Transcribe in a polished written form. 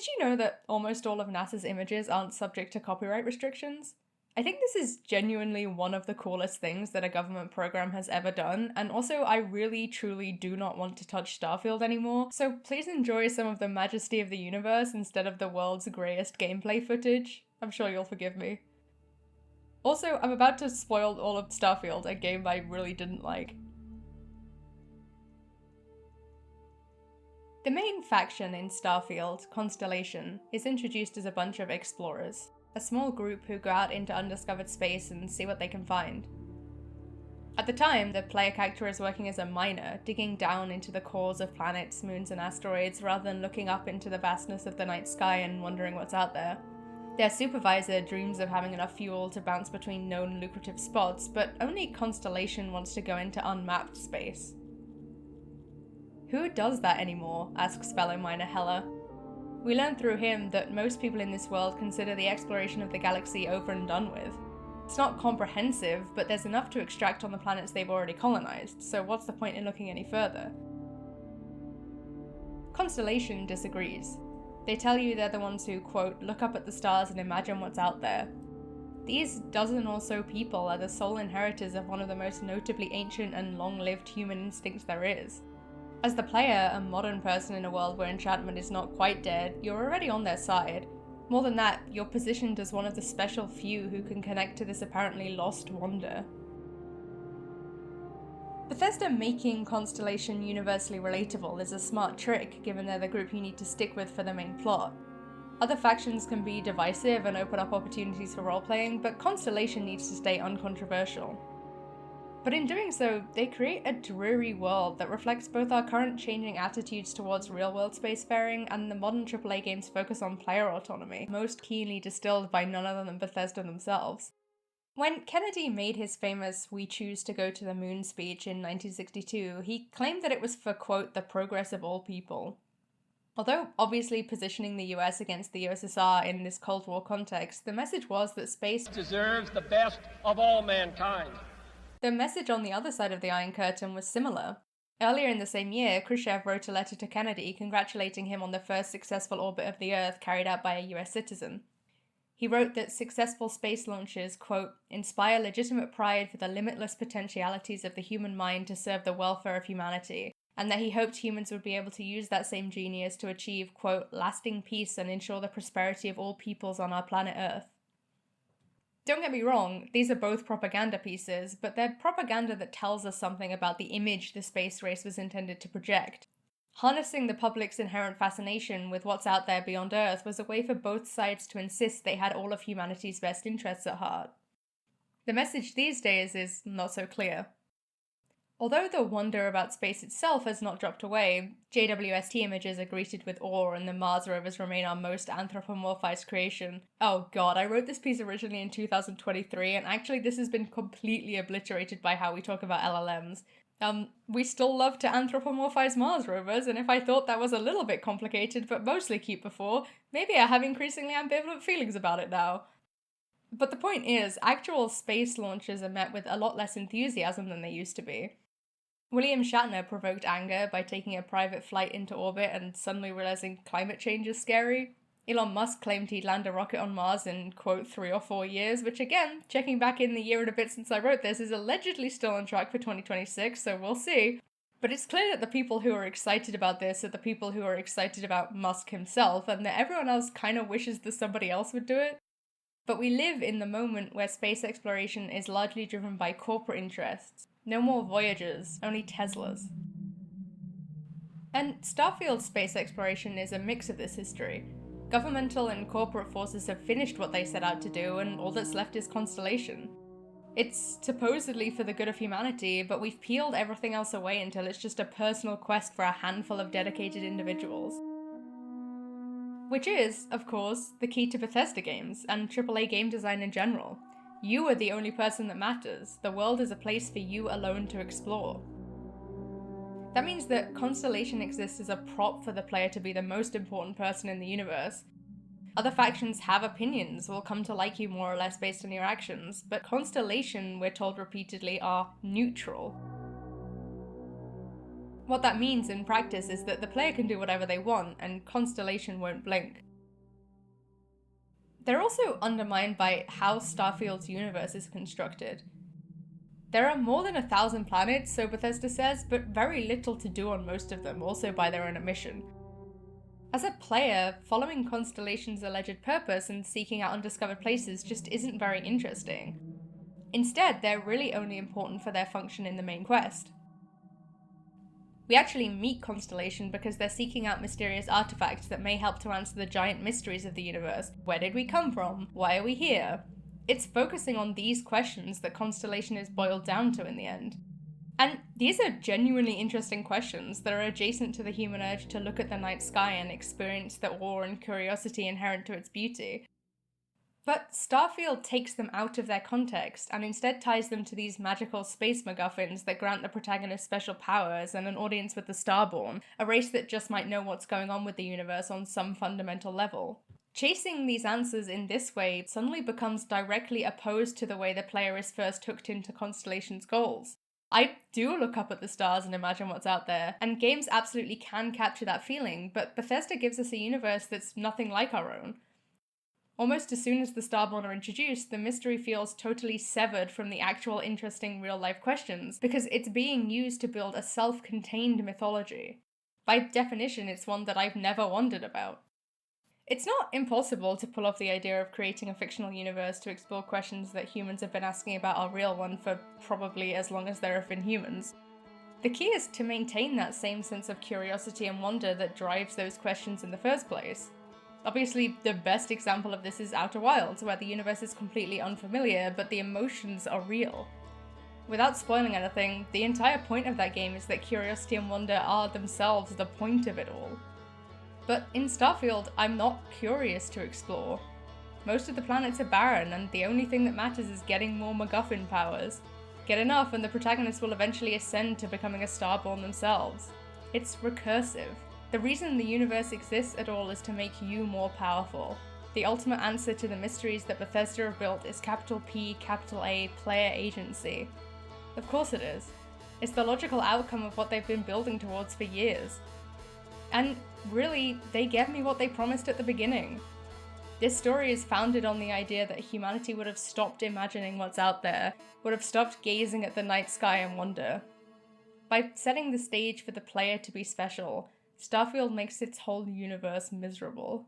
Did you know that almost all of NASA's images aren't subject to copyright restrictions? I think this is genuinely one of the coolest things that a government program has ever done, and also I really truly do not want to touch Starfield anymore, so please enjoy some of the majesty of the universe instead of the world's greyest gameplay footage. I'm sure you'll forgive me. Also, I'm about to spoil all of Starfield, a game I really didn't like. The main faction in Starfield, Constellation, is introduced as a bunch of explorers, a small group who go out into undiscovered space and see what they can find. At the time, the player character is working as a miner, digging down into the cores of planets, moons, and asteroids rather than looking up into the vastness of the night sky and wondering what's out there. Their supervisor dreams of having enough fuel to bounce between known lucrative spots, but only Constellation wants to go into unmapped space. Who does that anymore? Asks fellow miner Hella. We learn through him that most people in this world consider the exploration of the galaxy over and done with. It's not comprehensive, but there's enough to extract on the planets they've already colonized, so what's the point in looking any further? Constellation disagrees. They tell you they're the ones who, quote, look up at the stars and imagine what's out there. These dozen or so people are the sole inheritors of one of the most notably ancient and long-lived human instincts there is. As the player, a modern person in a world where enchantment is not quite dead, you're already on their side. More than that, you're positioned as one of the special few who can connect to this apparently lost wonder. Bethesda making Constellation universally relatable is a smart trick, given they're the group you need to stick with for the main plot. Other factions can be divisive and open up opportunities for role-playing, but Constellation needs to stay uncontroversial. But in doing so, they create a dreary world that reflects both our current changing attitudes towards real-world spacefaring and the modern AAA game's focus on player autonomy, most keenly distilled by none other than Bethesda themselves. When Kennedy made his famous "We choose to go to the moon" speech in 1962, he claimed that it was for, quote, the progress of all people. Although obviously positioning the US against the USSR in this Cold War context, the message was that space deserves the best of all mankind. The message on the other side of the Iron Curtain was similar. Earlier in the same year, Khrushchev wrote a letter to Kennedy congratulating him on the first successful orbit of the Earth carried out by a US citizen. He wrote that successful space launches, quote, inspire legitimate pride for the limitless potentialities of the human mind to serve the welfare of humanity, and that he hoped humans would be able to use that same genius to achieve, quote, lasting peace and ensure the prosperity of all peoples on our planet Earth. Don't get me wrong, these are both propaganda pieces, but they're propaganda that tells us something about the image the space race was intended to project. Harnessing the public's inherent fascination with what's out there beyond Earth was a way for both sides to insist they had all of humanity's best interests at heart. The message these days is not so clear. Although the wonder about space itself has not dropped away, JWST images are greeted with awe and the Mars rovers remain our most anthropomorphized creation. Oh god, I wrote this piece originally in 2023 and actually this has been completely obliterated by how we talk about LLMs. We still love to anthropomorphize Mars rovers, and if I thought that was a little bit complicated but mostly cute before, maybe I have increasingly ambivalent feelings about it now. But the point is, actual space launches are met with a lot less enthusiasm than they used to be. William Shatner provoked anger by taking a private flight into orbit and suddenly realizing climate change is scary. Elon Musk claimed he'd land a rocket on Mars in, quote, 3 or 4 years, which again, checking back in the year and a bit since I wrote this, is allegedly still on track for 2026, so we'll see. But it's clear that the people who are excited about this are the people who are excited about Musk himself, and that everyone else kind of wishes that somebody else would do it. But we live in the moment where space exploration is largely driven by corporate interests. No more Voyagers, only Teslas. And Starfield's space exploration is a mix of this history. Governmental and corporate forces have finished what they set out to do, and all that's left is Constellation. It's supposedly for the good of humanity, but we've peeled everything else away until it's just a personal quest for a handful of dedicated individuals. Which is, of course, the key to Bethesda games, and AAA game design in general. You are the only person that matters. The world is a place for you alone to explore. That means that Constellation exists as a prop for the player to be the most important person in the universe. Other factions have opinions, will come to like you more or less based on your actions, but Constellation, we're told repeatedly, are neutral. What that means in practice is that the player can do whatever they want, and Constellation won't blink. They're also undermined by how Starfield's universe is constructed. There are more than 1,000 planets, so Bethesda says, but very little to do on most of them, also by their own admission. As a player, following Constellation's alleged purpose and seeking out undiscovered places just isn't very interesting. Instead, they're really only important for their function in the main quest. We actually meet Constellation because they're seeking out mysterious artifacts that may help to answer the giant mysteries of the universe. Where did we come from? Why are we here? It's focusing on these questions that Constellation is boiled down to in the end. And these are genuinely interesting questions that are adjacent to the human urge to look at the night sky and experience the awe and curiosity inherent to its beauty. But Starfield takes them out of their context and instead ties them to these magical space MacGuffins that grant the protagonist special powers and an audience with the Starborn, a race that just might know what's going on with the universe on some fundamental level. Chasing these answers in this way suddenly becomes directly opposed to the way the player is first hooked into Constellation's goals. I do look up at the stars and imagine what's out there, and games absolutely can capture that feeling, but Bethesda gives us a universe that's nothing like our own. Almost as soon as the Starborn are introduced, the mystery feels totally severed from the actual interesting real-life questions, because it's being used to build a self-contained mythology. By definition, it's one that I've never wondered about. It's not impossible to pull off the idea of creating a fictional universe to explore questions that humans have been asking about our real one for probably as long as there have been humans. The key is to maintain that same sense of curiosity and wonder that drives those questions in the first place. Obviously, the best example of this is Outer Wilds, where the universe is completely unfamiliar, but the emotions are real. Without spoiling anything, the entire point of that game is that curiosity and wonder are themselves the point of it all. But in Starfield, I'm not curious to explore. Most of the planets are barren, and the only thing that matters is getting more MacGuffin powers. Get enough, and the protagonist will eventually ascend to becoming a Starborn themselves. It's recursive. The reason the universe exists at all is to make you more powerful. The ultimate answer to the mysteries that Bethesda have built is capital P, capital A, player agency. Of course it is. It's the logical outcome of what they've been building towards for years. And really, they gave me what they promised at the beginning. This story is founded on the idea that humanity would have stopped imagining what's out there, would have stopped gazing at the night sky and wonder. By setting the stage for the player to be special, Starfield makes its whole universe miserable.